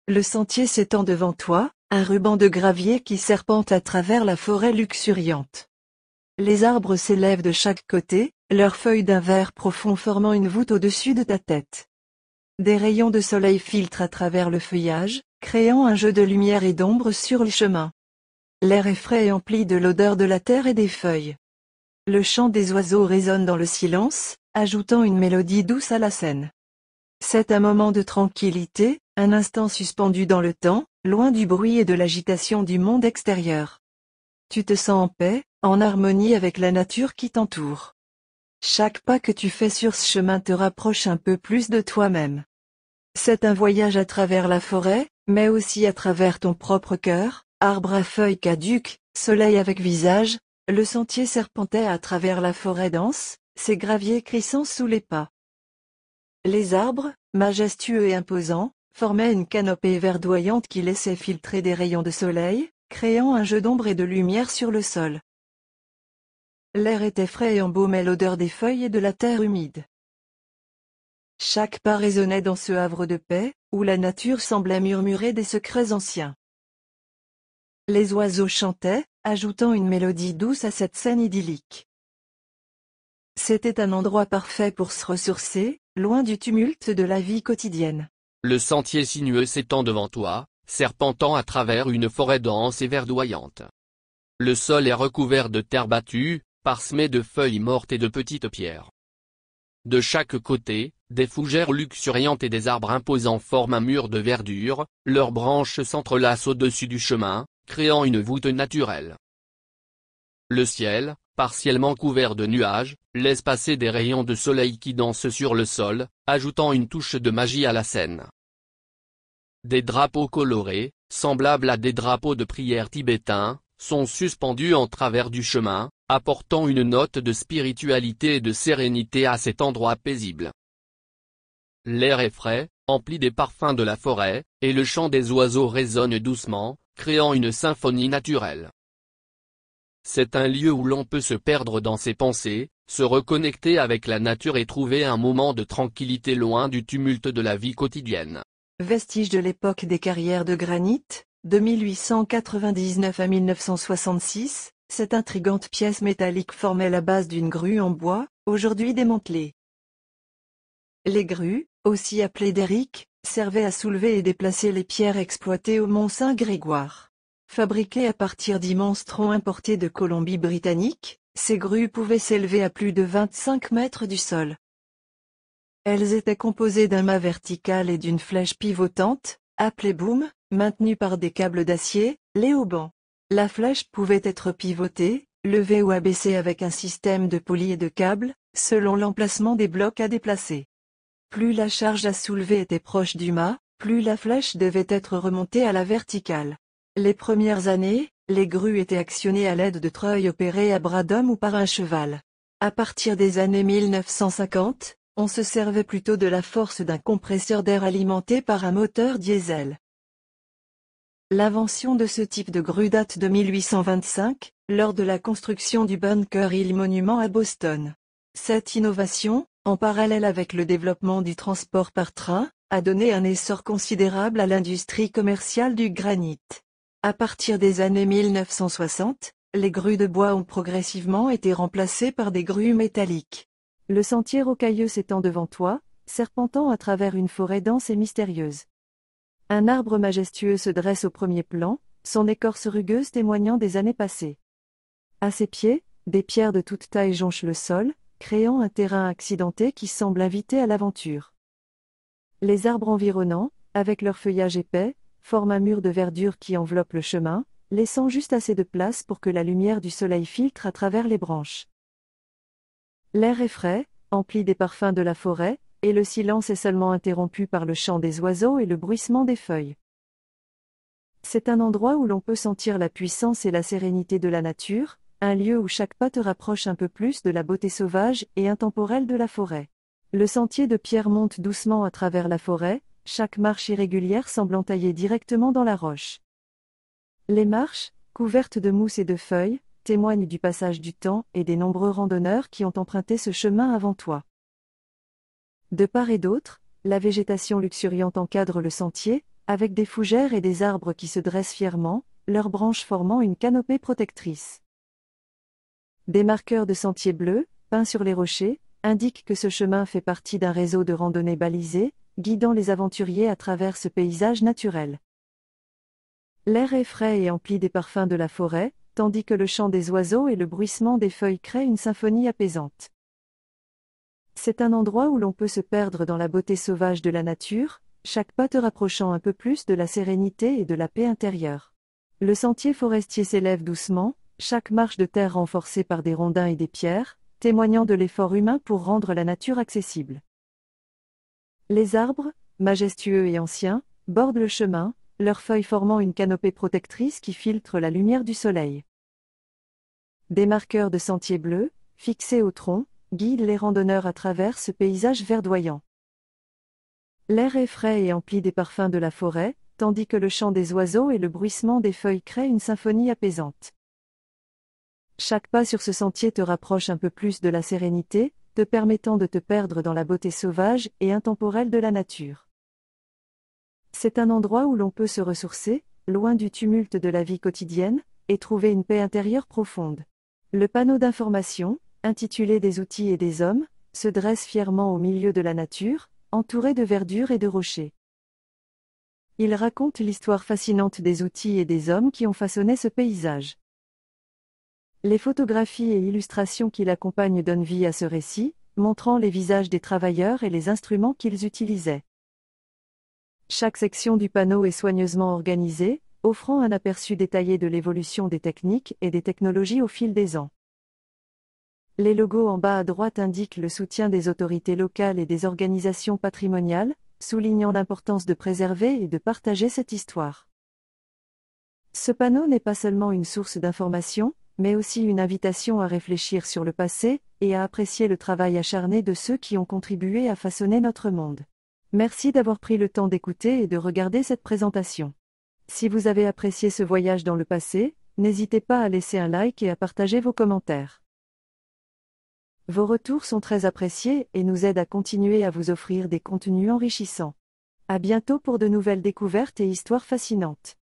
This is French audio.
Le sentier s'étend devant toi, un ruban de gravier qui serpente à travers la forêt luxuriante. Les arbres s'élèvent de chaque côté, leurs feuilles d'un vert profond formant une voûte au-dessus de ta tête. Des rayons de soleil filtrent à travers le feuillage, créant un jeu de lumière et d'ombre sur le chemin. L'air est frais et empli de l'odeur de la terre et des feuilles. Le chant des oiseaux résonne dans le silence, ajoutant une mélodie douce à la scène. C'est un moment de tranquillité, un instant suspendu dans le temps, loin du bruit et de l'agitation du monde extérieur. Tu te sens en paix, en harmonie avec la nature qui t'entoure. Chaque pas que tu fais sur ce chemin te rapproche un peu plus de toi-même. C'est un voyage à travers la forêt, mais aussi à travers ton propre cœur, arbre à feuilles caduques, soleil avec visage, le sentier serpentait à travers la forêt dense, ses graviers crissant sous les pas. Les arbres, majestueux et imposants, formaient une canopée verdoyante qui laissait filtrer des rayons de soleil, créant un jeu d'ombre et de lumière sur le sol. L'air était frais et embaumait l'odeur des feuilles et de la terre humide. Chaque pas résonnait dans ce havre de paix, où la nature semblait murmurer des secrets anciens. Les oiseaux chantaient, ajoutant une mélodie douce à cette scène idyllique. C'était un endroit parfait pour se ressourcer, loin du tumulte de la vie quotidienne. Le sentier sinueux s'étend devant toi, serpentant à travers une forêt dense et verdoyante. Le sol est recouvert de terre battue, parsemé de feuilles mortes et de petites pierres. De chaque côté, des fougères luxuriantes et des arbres imposants forment un mur de verdure, leurs branches s'entrelacent au-dessus du chemin, créant une voûte naturelle. Le ciel, partiellement couvert de nuages, laisse passer des rayons de soleil qui dansent sur le sol, ajoutant une touche de magie à la scène. Des drapeaux colorés, semblables à des drapeaux de prière tibétains, sont suspendus en travers du chemin, apportant une note de spiritualité et de sérénité à cet endroit paisible. L'air est frais, empli des parfums de la forêt, et le chant des oiseaux résonne doucement, créant une symphonie naturelle. C'est un lieu où l'on peut se perdre dans ses pensées, se reconnecter avec la nature et trouver un moment de tranquillité loin du tumulte de la vie quotidienne. Vestiges de l'époque des carrières de granit, de 1899 à 1966, cette intrigante pièce métallique formait la base d'une grue en bois, aujourd'hui démantelée. Les grues, aussi appelées derricks, servaient à soulever et déplacer les pierres exploitées au Mont Saint-Grégoire. Fabriquées à partir d'immenses troncs importés de Colombie-Britannique, ces grues pouvaient s'élever à plus de 25 mètres du sol. Elles étaient composées d'un mât vertical et d'une flèche pivotante, appelée boom, maintenue par des câbles d'acier, les haubans. La flèche pouvait être pivotée, levée ou abaissée avec un système de poulies et de câbles, selon l'emplacement des blocs à déplacer. Plus la charge à soulever était proche du mât, plus la flèche devait être remontée à la verticale. Les premières années, les grues étaient actionnées à l'aide de treuils opérés à bras d'homme ou par un cheval. À partir des années 1950, on se servait plutôt de la force d'un compresseur d'air alimenté par un moteur diesel. L'invention de ce type de grue date de 1825, lors de la construction du Bunker Hill Monument à Boston. Cette innovation, en parallèle avec le développement du transport par train, a donné un essor considérable à l'industrie commerciale du granit. À partir des années 1960, les grues de bois ont progressivement été remplacées par des grues métalliques. Le sentier rocailleux s'étend devant toi, serpentant à travers une forêt dense et mystérieuse. Un arbre majestueux se dresse au premier plan, son écorce rugueuse témoignant des années passées. À ses pieds, des pierres de toute taille jonchent le sol, créant un terrain accidenté qui semble inviter à l'aventure. Les arbres environnants, avec leur feuillage épais, forment un mur de verdure qui enveloppe le chemin, laissant juste assez de place pour que la lumière du soleil filtre à travers les branches. L'air est frais, empli des parfums de la forêt, et le silence est seulement interrompu par le chant des oiseaux et le bruissement des feuilles. C'est un endroit où l'on peut sentir la puissance et la sérénité de la nature, un lieu où chaque pas te rapproche un peu plus de la beauté sauvage et intemporelle de la forêt. Le sentier de pierre monte doucement à travers la forêt, chaque marche irrégulière semblant tailler directement dans la roche. Les marches, couvertes de mousse et de feuilles, témoignent du passage du temps et des nombreux randonneurs qui ont emprunté ce chemin avant toi. De part et d'autre, la végétation luxuriante encadre le sentier, avec des fougères et des arbres qui se dressent fièrement, leurs branches formant une canopée protectrice. Des marqueurs de sentiers bleus, peints sur les rochers, indiquent que ce chemin fait partie d'un réseau de randonnée balisé, guidant les aventuriers à travers ce paysage naturel. L'air est frais et empli des parfums de la forêt, tandis que le chant des oiseaux et le bruissement des feuilles créent une symphonie apaisante. C'est un endroit où l'on peut se perdre dans la beauté sauvage de la nature, chaque pas te rapprochant un peu plus de la sérénité et de la paix intérieure. Le sentier forestier s'élève doucement, chaque marche de terre renforcée par des rondins et des pierres, témoignant de l'effort humain pour rendre la nature accessible. Les arbres, majestueux et anciens, bordent le chemin, leurs feuilles formant une canopée protectrice qui filtre la lumière du soleil. Des marqueurs de sentiers bleus, fixés au tronc, guident les randonneurs à travers ce paysage verdoyant. L'air est frais et empli des parfums de la forêt, tandis que le chant des oiseaux et le bruissement des feuilles créent une symphonie apaisante. Chaque pas sur ce sentier te rapproche un peu plus de la sérénité, te permettant de te perdre dans la beauté sauvage et intemporelle de la nature. C'est un endroit où l'on peut se ressourcer, loin du tumulte de la vie quotidienne, et trouver une paix intérieure profonde. Le panneau d'information, intitulé Des outils et des hommes, se dresse fièrement au milieu de la nature, entouré de verdure et de rochers. Il raconte l'histoire fascinante des outils et des hommes qui ont façonné ce paysage. Les photographies et illustrations qui l'accompagnent donnent vie à ce récit, montrant les visages des travailleurs et les instruments qu'ils utilisaient. Chaque section du panneau est soigneusement organisée, offrant un aperçu détaillé de l'évolution des techniques et des technologies au fil des ans. Les logos en bas à droite indiquent le soutien des autorités locales et des organisations patrimoniales, soulignant l'importance de préserver et de partager cette histoire. Ce panneau n'est pas seulement une source d'information, mais aussi une invitation à réfléchir sur le passé, et à apprécier le travail acharné de ceux qui ont contribué à façonner notre monde. Merci d'avoir pris le temps d'écouter et de regarder cette présentation. Si vous avez apprécié ce voyage dans le passé, n'hésitez pas à laisser un like et à partager vos commentaires. Vos retours sont très appréciés et nous aident à continuer à vous offrir des contenus enrichissants. À bientôt pour de nouvelles découvertes et histoires fascinantes.